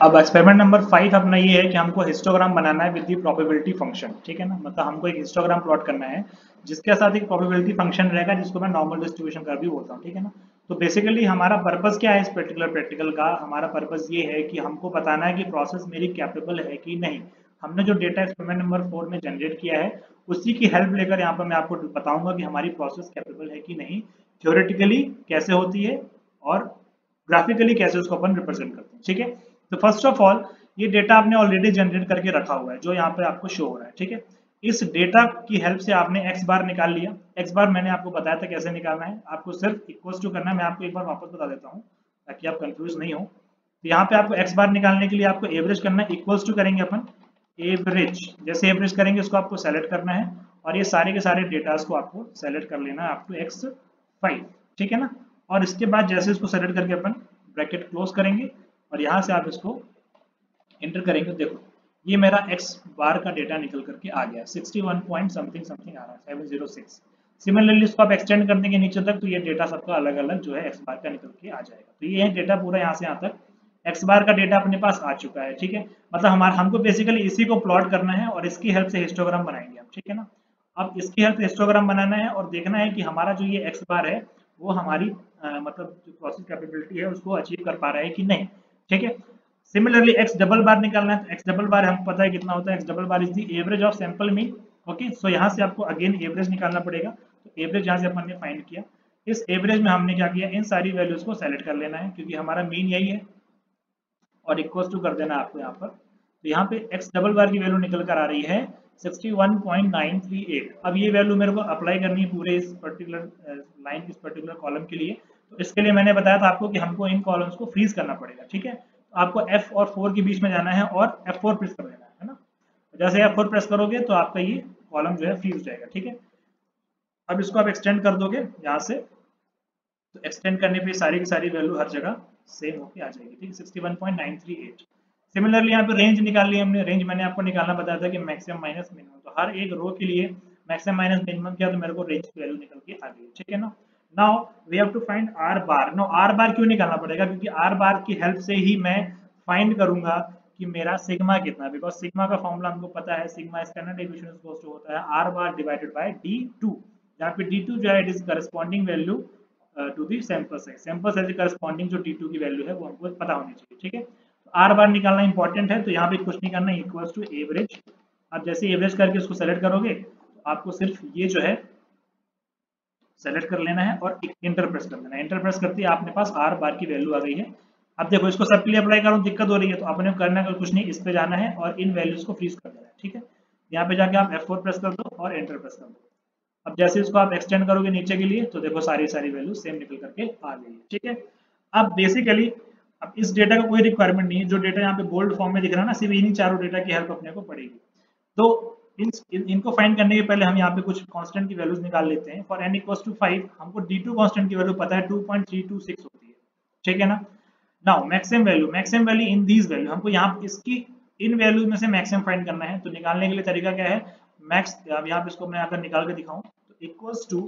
अब experiment number 5 अपना ये है कि हमको हिस्टोग्राम बनाना है विद दी प्रोबेबिलिटी फंक्शन, ठीक है ना। मतलब हमको एक हिस्टोग्राम प्लॉट करना है जिसके साथ एक प्रोबेबिलिटी फंक्शन रहेगा जिसको मैं नॉर्मल डिस्ट्रीब्यूशन कर्व भी बोलता हूँ, ठीक है ना। तो बेसिकली हमारा पर्पस क्या है इस पर्टिकुलर प्रैक्टिकल का, हमारा पर्पस ये है कि हमको बताना है कि प्रोसेस मेरी कैपेबल है कि नहीं। हमने जो डेटा एक्सपेरिमेंट नंबर 4 में जनरेट किया है उसी की हेल्प लेकर यहाँ पर मैं आपको बताऊंगा कि हमारी प्रोसेस कैपेबल है कि नहीं, थ्योरेटिकली कैसे होती है और ग्राफिकली कैसे उसको अपन रिप्रेजेंट करते हैं, ठीक है। तो फर्स्ट ऑफ ऑल ये डेटा आपने ऑलरेडी जनरेट करके रखा हुआ है जो यहाँ पे आपको शो हो रहा है, ठीक है। इस डेटा की हेल्प से आपने एक्स बार निकाल लिया। एक्स बार मैंने आपको बताया था कैसे निकालना है, आपको सिर्फ इक्वल्स टू करना है। मैं आपको एक बार वापस बता देता हूँ ताकि आप कंफ्यूज नहीं हो। तो यहाँ पे आपको एक्स बार निकालने के लिए आपको एवरेज करना है, इक्वल्स टू करेंगे अपन एवरेज। जैसे एवरेज करेंगे उसको आपको सेलेक्ट करना है और ये सारे के सारे डेटास को आपको सेलेक्ट कर लेना है अप टू x5, ठीक है ना। और इसके बाद जैसे इसको सेलेक्ट करके अपन ब्रैकेट क्लोज करेंगे और यहाँ से आप इसको एंटर करेंगे, देखो ये मेरा एक्स बार का डेटा निकल करके आ गया 61 पॉइंट समथिंग समथिंग आ रहा है 706। सिमिलरली इसको आप एक्सटेंड कर देंगे नीचे तक तो ये डेटा सबका अलग अलग जो है एक्स बार का निकल के आ जाएगा। तो ये है डेटा पूरा यहाँ से यहाँ तक एक्स बार का डेटा अपने पास आ चुका है, ठीक है। मतलब हमारा हमको बेसिकली इसी को प्लॉट करना है और इसकी हेल्प से हिस्टोग्राम बनाएंगे हम, ठीक है ना। अब इसकी हेल्प से हिस्टोग्राम बनाना है और देखना है कि हमारा जो ये एक्स बार है वो हमारी मतलब जो प्रोसेस कैपेबिलिटी है उसको अचीव कर पा रहा है कि नहीं, ठीक है। सिमिलरली एक्स डबल बार निकालना है तो एक्स डबल बार हमको पता है कितना होता है, x double bar is the average of sample mean. Okay, so यहाँ से आपको अगेन एवरेज निकालना पड़ेगा। तो एवरेज यहाँ से अपन ने फाइंड किया। इस एवरेज में हमने क्या किया, इन सारी वैल्यूज को सेलेक्ट कर लेना है क्योंकि हमारा मीन यही है और इक्वल टू कर देना है आपको यहाँ पर। तो यहाँ पे एक्स डबल बार की वैल्यू निकल कर आ रही है 61.938। अब ये वैल्यू मेरे को अप्लाई करनी है पूरे इस पर्टिकुलर लाइन, इस पर्टिकुलर कॉलम के लिए। तो इसके लिए मैंने बताया था आपको कि हमको इन कॉलम्स को फ्रीज करना पड़ेगा, ठीक है। तो आपको F और 4 के बीच में जाना है और F4 प्रेस कर देना है ना। जैसे F4 प्रेस करोगे तो आपका ये कॉलम जो है फ्रीज हो जाएगा, ठीक है। अब इसको आप एक्सटेंड कर दोगे यहाँ से, तो एक्सटेंड करने पे सारी की सारी वैल्यू हर जगह सेम होके आ जाएगी, ठीक है 61.938। सिमिलरली यहाँ पे रेंज निकाल ली हमने। रेंज मैंने आपको निकालना बताया था कि मैक्सिमम माइनस मिनिमम, तो हर एक रो के लिए मैक्सिमम माइनस मिनिमम किया तो मेरे को रेंज की वैल्यू निकल के आ गई, ठीक है ना। Now we have to find R bar. Now R bar क्यों निकालना पड़ेगा, क्योंकि आर बार की हेल्प से ही मैं फाइंड करूंगा कि मेरा सिग्मा कितना है। बिकॉज सिग्मा का फॉर्मूला हमको पता है, sigma standard deviation equals to होता है are bar divided by d2, जहाँ पे d2 जो है it is corresponding value to the sample size. Sample size के करस्पॉन्डिंग जो d2 की वैल्यू है वो हमको पता होनी चाहिए, ठीक है। तो आर बार निकालना इंपॉर्टेंट है। तो यहाँ पे कुछ नहीं करना, इक्वल्स टू एवरेज। अब जैसे एवरेज करके उसको सेलेक्ट करोगे तो आपको सिर्फ ये जो है सेलेक्ट कर लेना है और इंटर प्रेस कर देना है। इंटर प्रेस करते ही आपके पास आर बार की वैल्यू आ गई है। अब देखो इसको सबके लिए अप्लाई करूँ दिक्कत हो रही है, तो आपने करना है कुछ नहीं, इस पे जाना है और इन वैल्यूज को फ्रीज कर देना है, ठीक है। यहाँ पे जाके आप F4 प्रेस कर दो और एंटर प्रेस कर दो। अब जैसे इसको आप एक्सटेंड करोगे नीचे के लिए तो देखो सारी सारी वैल्यू सेम निकल करके आ गई है, ठीक है। अब बेसिकली अब इस डेटा का कोई रिक्वायरमेंट नहीं है, जो डेटा यहाँ पे बोल्ड फॉर्म में दिख रहा है ना, सिर्फ इन्हीं चारों डेटा की हेल्प अपने को पड़ेगी। तो इनको फाइंड करने के पहले हम यहाँ पे कुछ कांस्टेंट की वैल्यूज निकाल लेते हैं। फॉर n इक्वल्स टू 5 हमको d2 कांस्टेंट की वैल्यू पता है 2.326 होती है, ठीक है ना। Now maximum value in these value, हमको यहाँ इसकी इन वैल्यू में से मैक्सिमम फाइंड करना है। तो निकालने के लिए तरीका क्या है, मैक्स, अब यहाँ पे इसको मैं अगर निकाल के दिखाऊं तो इक्वल्स टू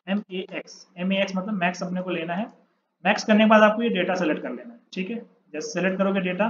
max मतलब मैक्स अपने को लेना है। मैक्स करने के बाद आपको ये डेटा सेलेक्ट कर लेना है, ठीक है। जैसे सेलेक्ट करोगे डेटा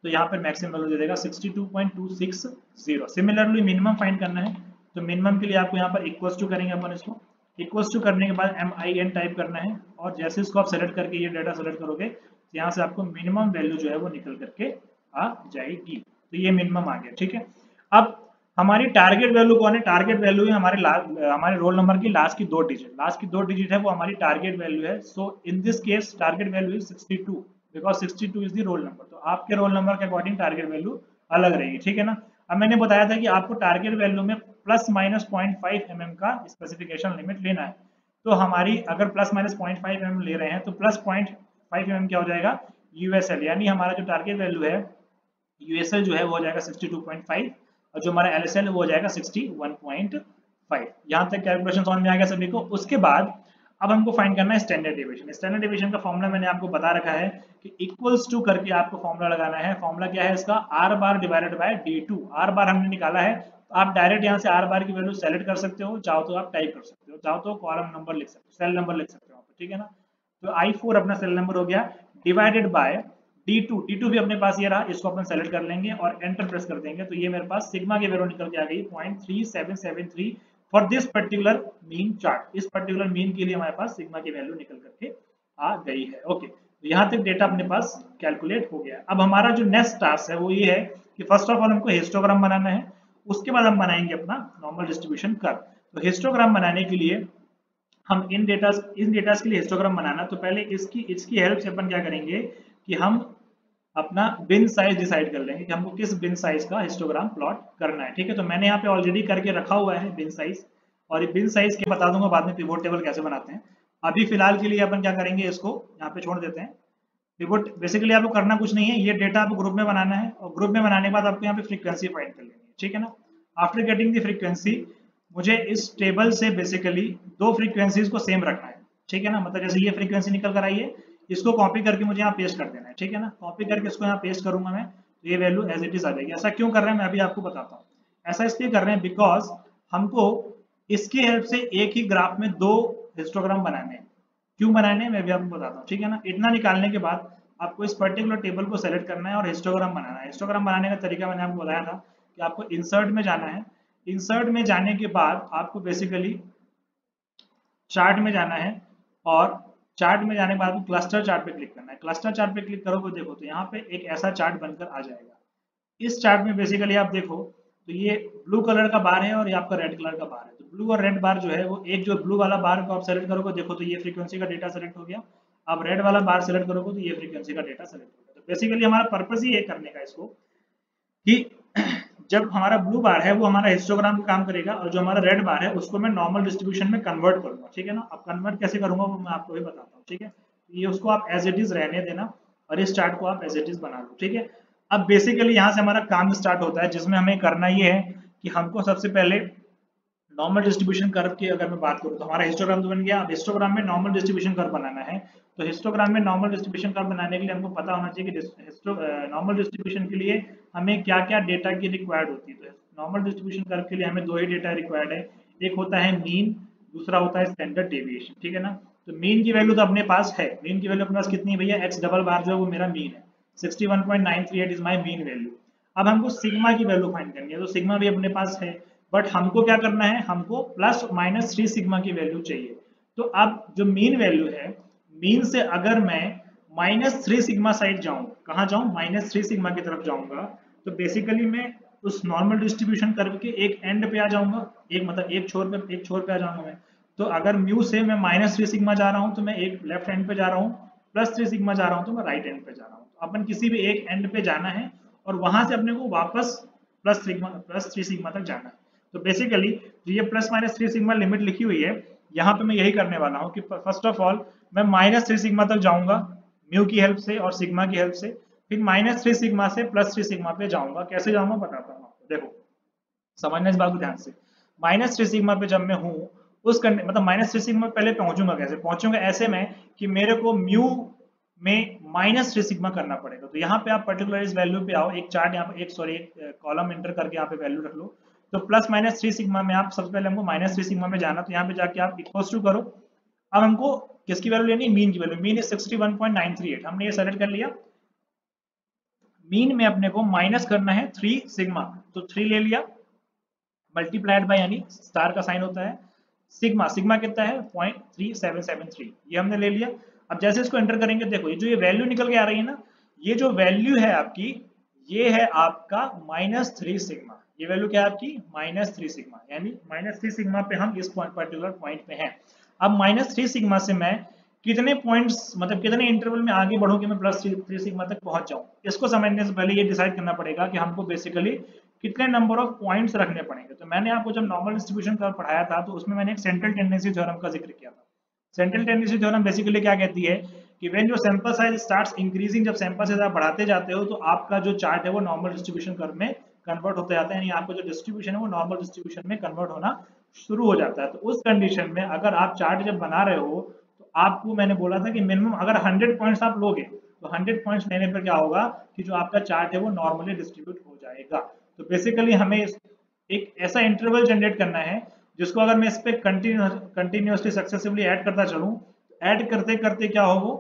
तो यहाँ पर मैक्सिमम वैल्यू दे देगा 62.260। सिमिलरली मिनिमम फाइंड करना है, तो मिनिमम के लिए आपको यहाँ पर इक्वल्स टू करेंगे अपन इसको। इक्वल्स टू करने के बाद MIN टाइप करना है और जैसे इसको आप सेलेक्ट करके ये डेटा सेलेक्ट करोगे तो यहाँ से आपको मिनिमम वैल्यू जो है वो निकल करके आ जाएगी। तो ये मिनिमम आ गया, ठीक है। अब हमारी टारगेट वैल्यू कौन है, टारगेट वैल्यू है हमारे रोल नंबर की लास्ट की 2 डिजिट। लास्ट की 2 डिजिट है वो हमारी टारगेट वैल्यू है। So in this case target value is 62 because 62 is the roll number. तो आपके रोल नंबर के अकॉर्डिंग टारगेट वैल्यू अलग रहेगी, ठीक है ना। अब मैंने बताया था कि आपको टारगेट वैल्यू में प्लस माइनस 0.5 mm का स्पेसिफिकेशन लिमिट लेना है। तो हमारी अगर प्लस माइनस 0.5 mm ले रहे हैं तो प्लस 0.5 mm क्या हो जाएगा, यूएसएल, यानी हमारा जो टारगेट वैल्यू है यूएसएल जो है वो हो जाएगा 62.5 और जो हमारा एलएसएल वो हो जाएगा 61.5। यहाँ तक कैलकुलेशन समझ में आ गया सभी को। उसके बाद अब हमको फाइंड करना है स्टैंडर्ड डेविएशन। स्टैंडर्ड डेविएशन का फॉर्मूला मैंने आपको बता रखा है कि इक्वल्स टू करके आपको फॉर्मूला लगाना है। फॉर्मूला क्या है इसका, are bar divided by d2। Are बार हमने निकाला है तो आप डायरेक्ट यहाँ से आर बार की वैल्यू सेलेक्ट कर सकते हो, चाहो तो आप टाइप कर सकते हो, चाहो तो कॉलम नंबर लिख सकते हो, सेल नंबर लिख सकते हो, ठीक है ना। तो I4 अपना सेल नंबर हो गया डिवाइडेड बाय D2 भी अपने पास ये रहा, इसको अपन सेलेक्ट कर लेंगे और एंटर प्रेस कर देंगे, तो ये मेरे पास सिग्मा की वैल्यू निकल के आ गई 0.3773 for this particular mean chart. इस पर्टिकुलर मीन के लिए हमारे पास सिग्मा की वैल्यू निकल करके आ गई है। ओके, तो यहाँ तक डेटा अपने पास कैलकुलेट हो गया। अब हमारा जो नेक्स्ट टास्क है वो ये है कि फर्स्ट ऑफ ऑल हमको हिस्टोग्राम बनाना है, उसके बाद हम बनाएंगे अपना नॉर्मल डिस्ट्रीब्यूशन कर्व। तो हिस्टोग्राम बनाने के लिए हम इन डेटास के लिए हिस्टोग्राम बनाना, तो पहले इसकी हेल्प से अपन क्या करेंगे कि हम अपना बिन साइज डिसाइड कर लेंगे कि हमको किस बिन साइज का हिस्टोग्राम प्लॉट करना है। ठीक है, तो मैंने यहाँ पे ऑलरेडी करके रखा हुआ है बिन साइज, और ये बिन साइज के बता दूंगा बाद में पिवोट टेबल कैसे बनाते हैं। अभी फिलहाल के लिए अपन क्या करेंगे, इसको यहाँ पे छोड़ देते हैं। पिवोट बेसिकली आपको करना कुछ नहीं है, ये डेटा आपको ग्रुप में बनाना है, और ग्रुप में बनाने के बाद आपको यहाँ पे फ्रीक्वेंसी फाइंड कर लेनी है। ठीक है ना, आफ्टर गेटिंग द फ्रीक्वेंसी मुझे इस टेबल से बेसिकली दो फ्रीक्वेंसीज को सेम रखना है। ठीक है ना, मतलब जैसे ये फ्रीक्वेंसी निकल कर आई है, इसको कॉपी करके मुझे यहाँ पेस्ट कर देना है। ठीक है ना, कॉपी करके इसको यहाँ पेस्ट करूंगा मैं, तो ये वैल्यू एज इट इज आ जाएगी। ऐसा क्यों कर रहे हैं मैं अभी आपको बताता हूँ। ऐसा इसलिए कर रहे हैं बिकॉज हमको इसकी हेल्प से एक ही ग्राफ में दो हिस्टोग्राम बनाने हैं। क्यों बनाने हैं मैं भी आपको बताता हूँ। ठीक है ना, इतना निकालने के बाद आपको इस पर्टिकुलर टेबल को सेलेक्ट करना है और हिस्टोग्राम बनाना है। हिस्टोग्राम बनाने का तरीका मैंने आपको बताया था कि आपको इंसर्ट में जाना है, इंसर्ट में जाने के बाद आपको बेसिकली चार्ट में जाना है, और चार्ट में जाने के बाद आपको क्लस्टर चार्ट पे क्लिक करना है। क्लस्टर चार्ट पे क्लिक करोगे देखो तो यहाँ पे एक ऐसा चार्ट बनकर आ जाएगा। इस चार्ट में बेसिकली आप देखो तो ये ब्लू कलर का बार है और ये आपका रेड कलर का बार है। तो ब्लू और रेड बार जो है वो एक जो ब्लू वाला बार को आप सेलेक्ट करोगे देखो तो ये फ्रीक्वेंसी का डेटा सेलेक्ट हो गया। अब रेड वाला बार सेलेक्ट करोगे तो ये फ्रीक्वेंसी का डेटा सेलेक्ट हो गया। तो बेसिकली हमारा पर्पस ही ये करने का इसको कि जब हमारा ब्लू बार है वो हमारा हिस्टोग्राम का काम करेगा, और जो हमारा रेड बार है उसको मैं नॉर्मल डिस्ट्रीब्यूशन में कन्वर्ट करूंगा। ठीक है ना, अब कन्वर्ट कैसे करूंगा वो मैं आपको भी बताता हूँ। ठीक है, ये उसको आप एज इट इज रहने देना और इस चार्ट को आप एज इट इज बना लो। ठीक है, अब बेसिकली यहाँ से हमारा काम स्टार्ट होता है, जिसमें हमें करना ये है कि हमको सबसे पहले नॉर्मल डिस्ट्रीब्यूशन कर्व की अगर मैं बात करूँ तो हमारा हिस्टोग्राम तो बन गया। अब हिस्टोग्राम में नॉर्मल डिस्ट्रीब्यूशन कर्व बनाना है, तो हिस्टोग्राम में नॉर्मल डिस्ट्रीब्यूशन कर्व बनाने के लिए हमको पता होना चाहिए कि नॉर्मल डिस्ट्रीब्यूशन के लिए हमें क्या क्या डेटा की रिक्वायर्ड होती है। तो नॉर्मल डिस्ट्रीब्यूशन कर्व के लिए हमें दो ही डेटा रिक्वायर्ड है, एक होता है मीन, दूसरा होता है स्टैंडर्ड डेविएशन। ठीक है ना, तो मीन की वैल्यू तो अपने पास है, मीन की वैल्यू अपने पास कितनी है भैया, एक्स डबल बार जो है वो मेरा मीन है, 61.938 इज माई मीन वैल्यू। अब हमको सिग्मा की वैल्यू फाइंड करनी है, तो सिग्मा भी अपने पास है, बट हमको क्या करना है, हमको ±3 सिग्मा की वैल्यू चाहिए। तो अब जो मीन वैल्यू है, मीन से अगर मैं -3 सिग्मा साइड जाऊं, कहाँ जाऊं, -3 सिग्मा की तरफ जाऊंगा, तो बेसिकली मैं उस नॉर्मल डिस्ट्रीब्यूशन कर्व के एक एंड पे आ जाऊंगा, एक मतलब एक छोर पे आ जाऊंगा मैं। तो अगर म्यू से मैं -3 सिग्मा जा रहा हूं तो मैं एक लेफ्ट एंड पे जा रहा हूँ, +3 सिग्मा जा रहा हूँ तो मैं राइट एंड पे जा रहा हूँ। तो अपन किसी भी एक एंड पे जाना है और वहां से अपने को वापस +3 सिग्मा तक जाना है। तो बेसिकली जो ये ±3 सिग्मा लिमिट लिखी हुई है, यहाँ पे मैं यही करने वाला हूँ कि फर्स्ट ऑफ ऑल मैं -3 सिग्मा तक जाऊंगा म्यू की हेल्प से और सिग्मा की हेल्प से, फिर -3 सिग्मा से +3 सिग्मा पे जाऊंगा। कैसे जाऊंगा बताता हूँ आपको, देखो समझना इस बात को ध्यान से। -3 सिग्मा पे जब मैं हूँ उस मतलब -3 सिग्मा पहले पहुंचूंगा, कैसे पहुंचूंगा, ऐसे में कि मेरे को म्यू में -3 सिग्मा करना पड़ेगा। तो यहाँ पे आप पर्टिकुलर इस वैल्यू पे आओ, एक चार्ट यहाँ पे एक कॉलम एंटर करके यहाँ पे वैल्यू रख लो। तो +-3 सिग्मा में आप सबसे पहले हमको -3 सिग्मा में जाना, तो यहाँ पे जाके आप इक्वल्स टू करो। अब हमको किसकी वैल्यू लेनी है, मीन की वैल्यू। मीन इज 61.938, हमने ये सेलेक्ट कर लिया। मीन में अपने को माइनस करना है 3 सिग्मा, तो 3 ले लिया, मल्टीप्लाइड बाय यानी स्टार का साइन होता है, सिग्मा, सिग्मा कितना है 0.3773, ये हमने ले लिया। अब जैसे इसको एंटर करेंगे देखो ये जो ये वैल्यू निकल के आ रही है ना, ये जो वैल्यू है आपकी, ये है आपका -3 सिग्मा। ये वैल्यू क्या है आपकी, -3 सिग्मा, यानी -3 सिग्मा पे हम इस पर्टिकुलर पॉइंट पे हैं। अब -3 सिग्मा से मैं कितने पॉइंट्स मतलब कितने इंटरवल में आगे बढ़ूं कि मैं +3 सिग्मा तक पहुंच जाऊं। इसको समझने से पहले ये डिसाइड करना पड़ेगा कि हमको बेसिकली कितने नंबर ऑफ पॉइंट्स रखने पड़ेंगे। तो मैंने आपको जब नॉर्मल डिस्ट्रीब्यूशन का पढ़ाया था तो उसमें मैंने एक सेंट्रल टेंडेंसी थ्योरम का जिक्र किया था। सेंट्रल टेंडेंसी थ्योरम बेसिकली क्या कहती है कि when your sample size starts increasing, जब सैंपल साइज आप बढ़ाते जाते हो तो आपका जो चार्ट है वो नॉर्मल डिस्ट्रीब्यूशन कर्व में कन्वर्ट होता जाता है, यानी आपका जो डिस्ट्रीब्यूशन है वो नॉर्मल डिस्ट्रीब्यूशन में कन्वर्ट होना शुरू हो जाता है। तो उस कंडीशन में अगर आप चार्ट जब बना रहे हो तो आपको मैंने बोला था कि मिनिमम अगर 100 पॉइंट्स आप लोगे तो 100 पॉइंट्स लेने पर क्या होगा कि जो आपका चार्ट है वो नॉर्मली डिस्ट्रीब्यूट हो जाएगा। तो बेसिकली हमें एक ऐसा इंटरवल जनरेट करना है जिसको अगर मैं इस पे कंटिन्यूसली सक्सेसिवली ऐड करता चलूं, ऐड करते करते क्या हो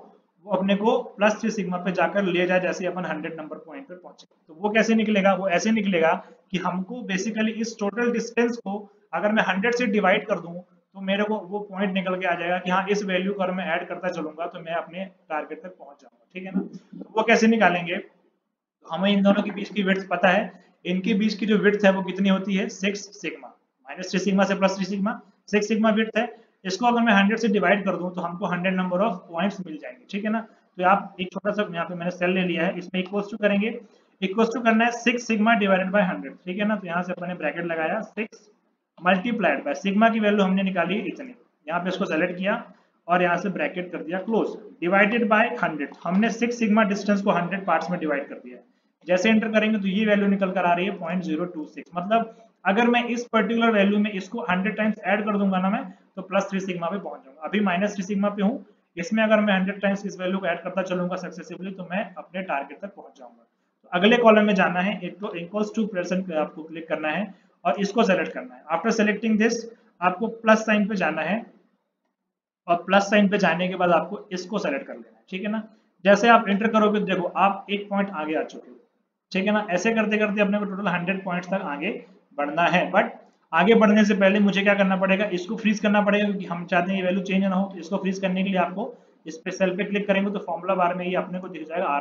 वो अपने को +3 सिग्मा पे जाकर ले जाए, जैसे अपन 100 नंबर पॉइंट पे पहुंचे। तो वो कैसे निकलेगा, वो ऐसे निकलेगा कि हमको बेसिकली इस टोटल डिस्टेंस को अगर मैं 100 से डिवाइड कर दूं तो मेरे को वो पॉइंट निकल के आ जाएगा कि हाँ इस वैल्यू को अगर मैं ऐड करता चलूंगा तो मैं अपने टारगेट तक पहुंच जाऊंगा, ठीक है ना। तो वो कैसे निकालेंगे, तो हमें इन दोनों के बीच की विड्थ पता है, इनके बीच की जो विड्थ है वो कितनी होती है 6 सिग्मा, -3 सिग्मा से +3 सिग्मा, 6 सिग्मा विड्थ है। इसको अगर मैं 100 से डिवाइड कर दूं तो हमको 100 नंबर ऑफ पॉइंट्स मिल जाएंगे, ठीक है ना। तो आप एक छोटा सा यहाँ पे मैंने सेल ले लिया है, इसमें इक्वल्स टू करेंगे, इक्वल्स टू करना है 6 सिग्मा डिवाइडेड बाय 100, ठीक है ना। तो यहाँ से अपने ब्रैकेट लगाया 6 मल्टीप्लाइड बाय सिग्मा की वैल्यू हमने निकाली इतनी, यहाँ पे इसको सेलेक्ट किया और यहाँ से ब्रैकेट कर दिया क्लोज, डिवाइडेड बाय 100। हमने 6 सिग्मा डिस्टेंस को 100 पार्ट्स में डिवाइड कर दिया है। जैसे एंटर करेंगे तो ये वैल्यू निकल कर आ रही है 0.026, मतलब अगर मैं इस पर्टिकुलर वैल्यू में इसको 100 टाइम्स ऐड कर दूंगा ना मैं, तो +3 सिग्मा पे पहुंच जाऊंगा। अभी -3 सिग्मा पे हूँ, इसमें अगर मैं 100 टाइम्स इस वैल्यू को ऐड करता चलूंगा सक्सेसिवली तो मैं अपने टारगेट तक पहुंच जाऊंगा। तो अगले कॉलम में जाना है, एक तो इक्वल्स टू प्रेजेंट पे आपको क्लिक करना है और इसको सेलेक्ट करना है। आफ्टर सेलेक्टिंग दिस आपको प्लस साइन पे जाना है और प्लस साइन पे जाने के बाद आपको इसको सेलेक्ट कर लेना है, ठीक है ना। जैसे आप एंटर करोगे तो देखो आप एक पॉइंट आगे आ चुके हो, ठीक है ना। ऐसे करते करते अपने को टोटल 100 पॉइंट्स तक आगे बढ़ना है, बट आगे बढ़ने से पहले मुझे क्या करना पड़ेगा, इसको फ्रीज करना पड़ेगा क्योंकि हम चाहते हैं ये वैल्यू चेंज ना हो। तो इसको फ्रीज करने के लिए आपको इस पे सेल पे क्लिक करेंगे तो फॉर्मूला बार में ये अपने को दिख जाएगा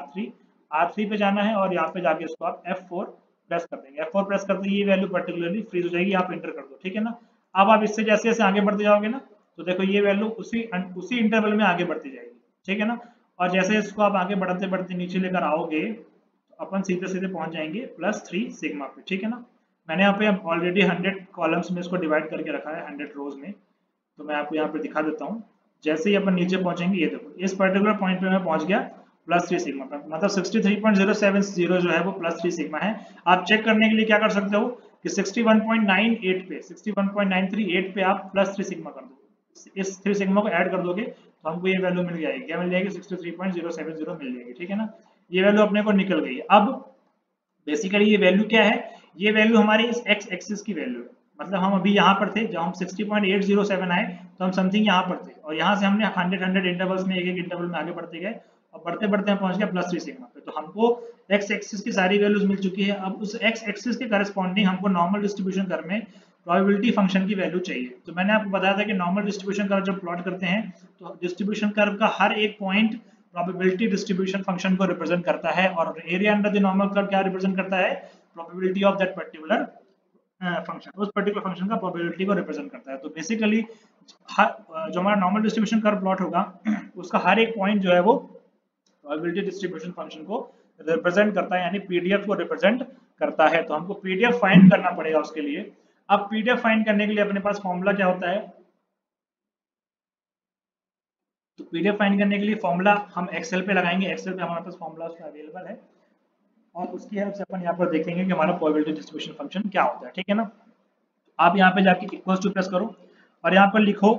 R3 पे जाना है और यहाँ पे जाके इसको आप F4 प्रेस कर देंगे। F4 प्रेस करते ही ये वैल्यू पर्टिकुलरली फ्रीज हो जाएगी, आप एंटर कर दो, ठीक है ना। अब आप इससे जैसे जैसे आगे बढ़ते जाओगे ना तो देखो ये वैल्यू उसी इंटरवल में आगे बढ़ती जाएगी, ठीक है ना। और जैसे इसको आप आगे बढ़ते बढ़ते नीचे लेकर आओगे तो अपन सीधे सीधे पहुंच जाएंगे +3 सिग्मा पे, ठीक है ना। मैंने यहाँ पे ऑलरेडी 100 कॉलम्स में इसको डिवाइड करके रखा है 100 रोज में, तो मैं आपको यहाँ पे दिखा देता हूँ। जैसे ही अपन नीचे पहुंचेंगे ये देखो इस पर्टिकुलर पॉइंट पे मैं पहुंच गया +3 सिग्मा पे, मतलब 63.070 जो है वो +3 सिग्मा है। आप चेक करने के लिए क्या कर सकते हो कि 61.98 पे 61.938 पे आप +3 सिग्मा कर दो, इस 3 सिग्मा को ऐड कर दोगे तो हमको ये वैल्यू मिल जाएगी, क्या मिल जाएगी 63.070 मिल जाएगी, ठीक है ना। ये वैल्यू अपने को निकल गई। अब बेसिकली ये वैल्यू क्या है, ये वैल्यू हमारी इस x एक्सिस की वैल्यू है, मतलब हम अभी यहाँ पर थे जब हम 60.807 आए तो हम समथिंग यहाँ पर थे और यहाँ से हमने 100 इंटरवल्स में एक एक इंटरवल में आगे बढ़ते गए और बढ़ते बढ़ते हम पहुंच गए +3 सिग्मा पे। तो हमको x एक्सिस की सारी वैल्यूज मिल चुकी है। अब उस x एक्सिस के करस्पॉन्डिंग हमको नॉर्मल डिस्ट्रीब्यूशन कर्व में प्रोबेबिलिटी फंक्शन की वैल्यू चाहिए। तो मैंने आपको बताया था कि नॉर्मल डिस्ट्रीब्यूशन कर्व जब प्लॉट करते हैं तो डिस्ट्रीब्यूशन कर्व का हर एक पॉइंट प्रोबेबिलिटी डिस्ट्रीब्यूशन फंक्शन को रिप्रेजेंट करता है और area under the normal curve क्या रिप्रेजेंट करता है, probability of that particular function, उस पर्टिकुलर फंक्शन का प्रोबेबिलिटी को रिप्रेजेंट करता है। तो बेसिकली जो हमारा नॉर्मल डिस्ट्रीब्यूशन कर्व प्लॉट होगा उसका हर एक पॉइंट जो है वो प्रोबेबिलिटी डिस्ट्रीब्यूशन फंक्शन को रिप्रेजेंट करता है, यानी पीडीएफ को रिप्रेजेंट करता है। तो हमको पीडीएफ फाइंड करना पड़ेगा उसके लिए। अब पीडीएफ फाइंड करने के लिए अपने पास फॉर्मूला क्या होता है, तो पीडीएफ फाइंड करने के लिए फॉर्मूला हम एक्सेल पे लगाएंगे, एक्सेल पे हमारे पास फॉर्मूला उसका अवेलेबल है और उसकी हेल्प से अपन यहाँ पर देखेंगे कि हमारा प्रोबेबिलिटी डिस्ट्रीब्यूशन फंक्शन क्या होता है, ठीक है ना। आप यहाँ पे जाके इक्वल्स टू प्रेस करो और यहाँ पर लिखो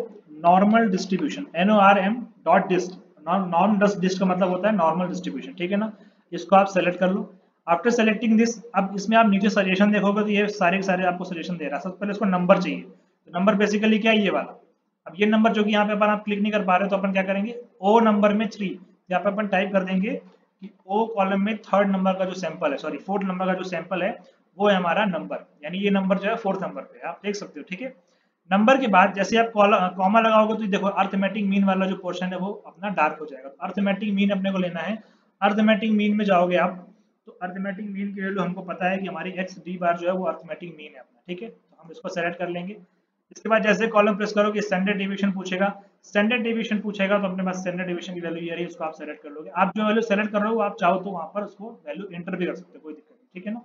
नॉर्मल डिस्ट्रीब्यूशन NORM.dist, नॉर्म डिस्ट का मतलब होता है नॉर्मल डिस्ट्रीब्यूशन, ठीक है ना। इसको आप सेलेक्ट कर लो। आफ्टर सेलेक्टिंग दिस, अब इसमें आप नीचे सजेशन देखोगे तो ये सारे के सारे आपको सजेशन दे रहा है। सबसे पहले इसको नंबर चाहिए, तो नंबर बेसिकली क्या है ये वाला। अब ये नंबर जो कि यहाँ पे अपन आप क्लिक नहीं कर पा रहे हो तो अपन क्या करेंगे, ओ नंबर में 3 यहाँ पे अपन टाइप कर देंगे कि ओ कॉलम में थर्ड नंबर का जो सैंपल है, सॉरी फोर्थ नंबर का जो सैंपल है वो है हमारा नंबर, यानी ये नंबर जो है 4th नंबर पे आप देख सकते हो, ठीक है। नंबर के बाद जैसे आप कॉमा लगाओगे तो देखो अर्थमेटिक मीन वाला जो पोर्शन है वो अपना डार्क हो जाएगा। तो अर्थमेटिक मीन अपने को लेना है। अर्थमेटिक मीन में जाओगे आप तो अर्थमेटिक मीन की वैल्यू हमको पता है कि हमारी XD बार जो है वो अर्थमेटिक मीन है अपना, ठीक है। तो हम इसको सेलेक्ट कर लेंगे। इसके बाद जैसे कॉलम प्रेस करोगे स्टैंडर्ड डेविएशन पूछेगा, स्टैंडर्ड डेविएशन पूछेगा तो अपने पास स्टैंडर्ड डेविएशन की वैल्यू ये रही, उसको आप सेलेक्ट कर लोगे। आप जो वैल्यू सेलेक्ट कर रहे हो आप चाहो तो वहां पर उसको वैल्यू एंटर भी कर सकते हो, कोई दिक्कत नहीं, ठीक है ना।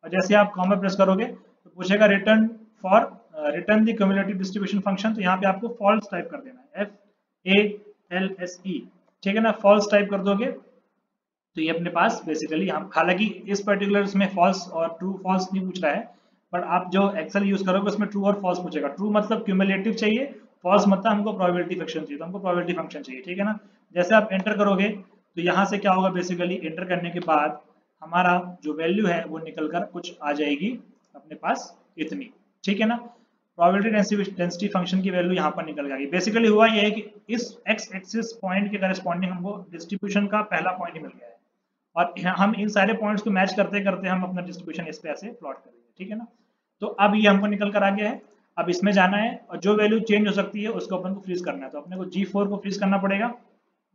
और जैसे आप कॉमा प्रेस करोगे तो पूछेगा return the cumulative distribution function, तो यहाँ पे आपको फॉल्स टाइप कर देना है, FALSE, ठीक है ना। फॉल्स टाइप कर दोगे तो ये अपने पास बेसिकली हम, हालांकि इस पर्टिकुलर इसमें फॉल्स और ट्रू फॉल्स नहीं पूछ रहा है, पर आप जो एक्सेल यूज करोगे उसमें ट्रू और फॉल्स पूछेगा। ट्रू मतलब क्यूमुलेटिव चाहिए, फॉल्स मतलब हमको प्रोबेबिलिटी फंक्शन चाहिए, तो हमको प्रोबेबिलिटी फंक्शन चाहिए, ठीक है ना। जैसे आप एंटर करोगे तो यहाँ से क्या होगा, बेसिकली एंटर करने के बाद हमारा जो वैल्यू है वो निकल कर कुछ आ जाएगी अपने पास इतनी, ठीक है ना। प्रोबेबिलिटी डेंसिटी फंक्शन की वैल्यू यहाँ पर निकल गई। बेसिकली हुआ ये है कि इस एक्स एक्सिस पॉइंट के करस्पॉन्डिंग हमको डिस्ट्रीब्यूशन का पहला पॉइंट ही मिल गया है, और हम इन सारे पॉइंट्स को मैच करते करते हम अपना डिस्ट्रीब्यूशन इस पे ऐसे प्लॉट करेंगे, ठीक है ना। तो अब ये हमको निकल कर आ गया है, अब इसमें जाना है और जो वैल्यू चेंज हो सकती है उसको अपन को फ्रीज करना है। तो अपने को G4 को फ्रीज करना पड़ेगा,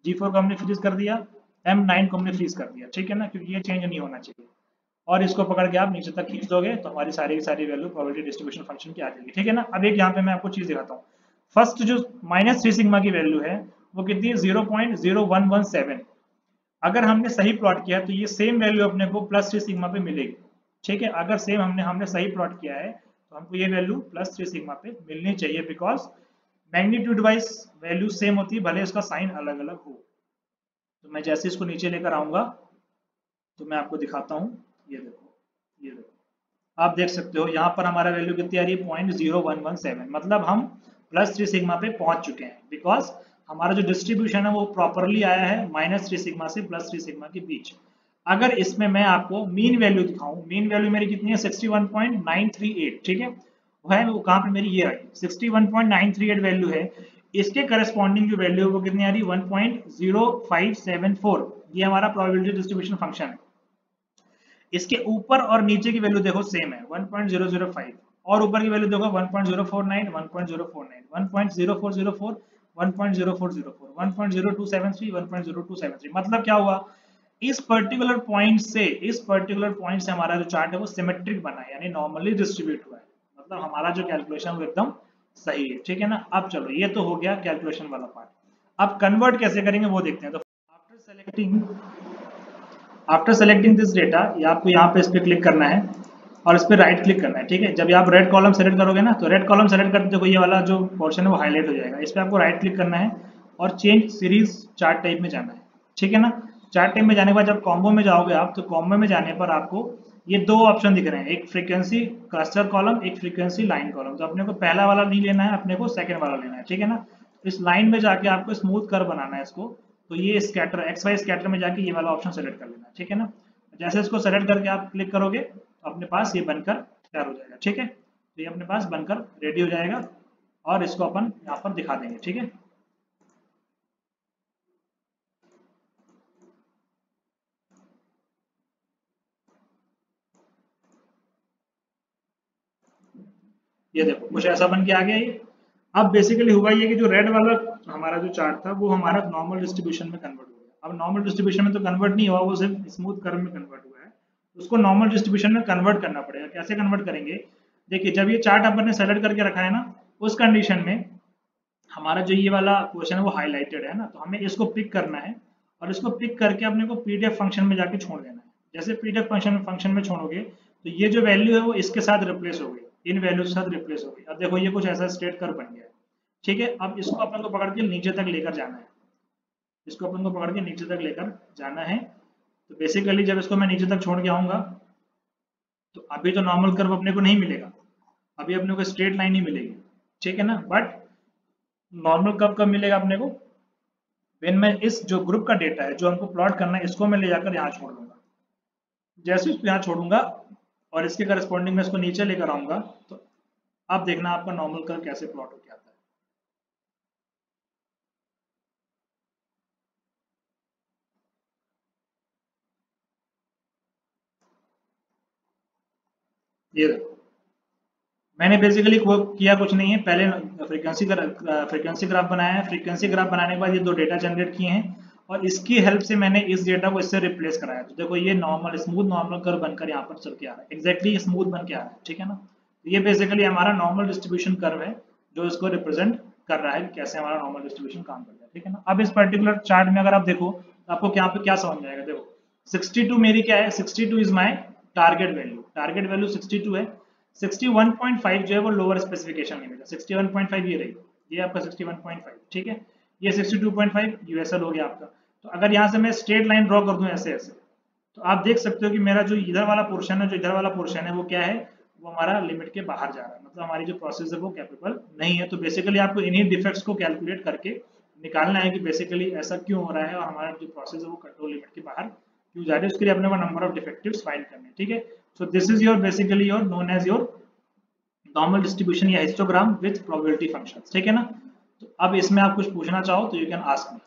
G4 को हमने फ्रीज कर दिया, M9 को हमने फ्रीज कर दिया, ठीक है ना, क्योंकि ये चेंज नहीं होना चाहिए। और इसको पकड़ के आप नीचे तक खींच दोगे तो हमारी सारी की सारी वैल्यू प्रोबेबिलिटी डिस्ट्रीब्यूशन फंक्शन की आ जाएगी, ठीक है ना। अब एक यहाँ पे मैं आपको चीज दिखाता हूँ। फर्स्ट जो -3 सिग्मा की वैल्यू है वो कितनी है, 0.0117। अगर हमने सही प्लॉट किया तो ये सेम वैल्यू अपने को +3 सिग्मा पे मिलेगी, ठीक है। अगर सेम हमने सही प्लॉट किया है तो हमको ये वैल्यू +3 सिग्मा पे मिलनी चाहिए, because magnitude wise value same होती है, भले इसका साइन अलग अलग हो। तो मैं जैसे इसको नीचे लेकर आऊंगा तो मैं आपको दिखाता हूँ, ये देखो, ये देखो, आप देख सकते हो यहाँ पर हमारा वैल्यू कितनी आ रही है, 0.0117। मतलब हम +3 सिग्मा पे पहुंच चुके हैं, बिकॉज हमारा जो डिस्ट्रीब्यूशन है वो प्रॉपरली आया है -3 सिग्मा से +3 सिग्मा के बीच। अगर इसमें मैं आपको मीन वैल्यू दिखाऊं, मीन वैल्यू मेरी कितनी है, 61.938, ठीक है। वो कहाँ पे मेरी ये आई 61.938 वैल्यू है। इसके करस्पॉन्डिंग जो वैल्यू है वो कितनी आ रही है, 1.0574। ये हमारा प्रोबेबिलिटी डिस्ट्रीब्यूशन फंक्शन है। इसके ऊपर और नीचे की वैल्यू देखो सेम है, 1.005, और ऊपर की वैल्यू देखो 1.049, 1.049, 1.0404, 1.0404, 1.0273, 1.0273। मतलब क्या हुआ, इस पर्टिकुलर पॉइंट से हमारा जो चार्ट है वो सिमेट्रिक बना है, यानी नॉर्मली डिस्ट्रीब्यूट हुआ है। मतलब हमारा जो कैलकुलेशन वो एकदम सही है, ठीक है ना। अब चलो, ये तो हो गया कैलकुलेशन वाला पार्ट। अब कन्वर्ट कैसे करेंगे वो देखते हैं। तो आफ्टर सेलेक्टिंग दिस डेटा, ये आपको यहाँ पे इस पर क्लिक करना है और इस पर राइट क्लिक करना है, ठीक है। जब आप रेड कॉलम सेलेक्ट करोगे ना, तो रेड कॉलम सेलेक्ट करते देखो ये वाला जो पोर्शन है वो हाईलाइट हो जाएगा। इस पर आपको राइट क्लिक करना है और चेंज सीरीज चार्ट टाइप में जाना है, ठीक है ना। चार्ट टाइप में जाने के बाद जब कॉम्बो में जाओगे आप, तो कॉम्बो में जाने पर आपको ये दो ऑप्शन दिख रहे हैं, एक फ्रीक्वेंसी क्लस्टर कॉलम, एक फ्रीक्वेंसी लाइन कॉलम। तो अपने को पहला वाला नहीं लेना है, अपने को सेकंड वाला लेना है, ठीक है ना। इस लाइन में जाके आपको स्मूथ कर बनाना है इसको, तो ये स्कैटर XY स्कैटर में जाके ये वाला ऑप्शन सेलेक्ट कर लेना है, ठीक है ना। जैसे इसको सेलेक्ट करके आप क्लिक करोगे तो अपने पास ये बनकर तैयार हो जाएगा, ठीक है। तो ये अपने पास बनकर रेडी हो जाएगा और इसको अपन यहाँ पर दिखा देंगे, ठीक है। ये देखो कुछ ऐसा बन के आ गया ये। अब बेसिकली हुआ ये कि जो रेड वाला हमारा जो चार्ट था वो हमारा नॉर्मल डिस्ट्रीब्यूशन में कन्वर्ट हो गया। अब नॉर्मल डिस्ट्रीब्यूशन में तो कन्वर्ट नहीं हुआ, वो सिर्फ स्मूथ कर्व में कन्वर्ट हुआ है। उसको नॉर्मल डिस्ट्रीब्यूशन में कन्वर्ट करना पड़ेगा। कैसे कन्वर्ट करेंगे, देखिए जब ये चार्ट अपन ने सेलेक्ट करके रखा है ना, उस कंडीशन में हमारा जो ये वाला पोर्शन है वो हाईलाइटेड है ना, तो हमें इसको पिक करना है और इसको पिक करके अपने को PDF फंक्शन में जाके छोड़ देना है। जैसे PDF फंक्शन में छोड़ोगे तो ये जो वैल्यू है वो इसके साथ रिप्लेस हो गई, इन वैल्यू के साथ रिप्लेस हो गई। अब देखो ये कुछ ऐसा स्ट्रेट कर्व बन गया है, ठीक है। अब इसको अपन को पकड़ के नीचे तक लेकर जाना है, इसको अपन को पकड़ के नीचे तक लेकर जाना है। तो बेसिकली जब इसको मैं नीचे तक छोड़ के आऊंगा तो अभी तो नॉर्मल कर्व अपने को नहीं मिलेगा, अभी अपने को स्ट्रेट लाइन ही मिलेगी, ठीक है ना। बट नॉर्मल कर्व कब मिलेगा अपने को, व्हेन मैं इस जो ग्रुप का डेटा है जो हमको प्लॉट करना है इसको मैं ले जाकर यहाँ छोड़ दूंगा। जैसे इसको यहाँ छोड़ूंगा और इसके करस्पॉन्डिंग में इसको नीचे लेकर आऊंगा, तो आप देखना आपका नॉर्मल कर्व कैसे प्लॉट होकर आता है। ये देखो मैंने बेसिकली किया कुछ नहीं है, पहले फ्रीक्वेंसी ग्राफ बनाया है। फ्रीक्वेंसी ग्राफ बनाने के बाद ये दो डेटा जनरेट किए हैं और इसकी हेल्प से मैंने इस डेटा को इससे रिप्लेस कराया। तो देखो ये नॉर्मल स्मूथ नॉर्मल कर्व बनकर यहाँ पर चल के आ रहा है, एग्जैक्टली स्मूथ बन के आ रहा है, ठीक है ना। तो ये बेसिकली हमारा नॉर्मल डिस्ट्रीब्यूशन कर्व है जो इसको रिप्रेजेंट कर रहा है कैसे हमारा नॉर्मल डिस्ट्रीब्यूशन काम करता है, ठीक है ना। अब इस पर्टिकुलर चार्ट में अगर आप देखो तो आपको यहाँ पे क्या समझ में आएगा, देखो 62 मेरी क्या है, 62 इज माई टारगेट वैल्यू 62 है। 61.5 जो है वो लोअर स्पेसिफिकेशन लिमिट है, 61.5 ये रही, ये आपका 61.5, ठीक है। ये 62.5 यूएसएल हो गया आपका। तो अगर यहाँ से मैं स्ट्रेट लाइन ड्रॉ कर दूं ऐसे ऐसे, तो आप देख सकते हो कि मेरा जो इधर वाला पोर्शन है, जो इधर वाला पोर्शन है वो क्या है, वो हमारा लिमिट के बाहर जा रहा है। मतलब हमारी जो प्रोसेस है वो कैपेबल नहीं है। तो बेसिकली आपको इन्हीं डिफेक्ट्स को कैलकुलेट करके निकालना है कि बेसिकली ऐसा क्यों हो रहा है और हमारा जो प्रोसेस है वो कंट्रोल लिमिट के बाहर क्यों जा रही है। उसके लिए अपने को नंबर ऑफ डिफेक्टिव्स फाइंड करने, ठीक है। So this is your basically your known as your normal distribution या हिस्टोग्राम विथ प्रोबेबिलिटी फंक्शन, ठीक है ना। तो अब इसमें आप कुछ पूछना चाहो तो यू कैन आस्क मी।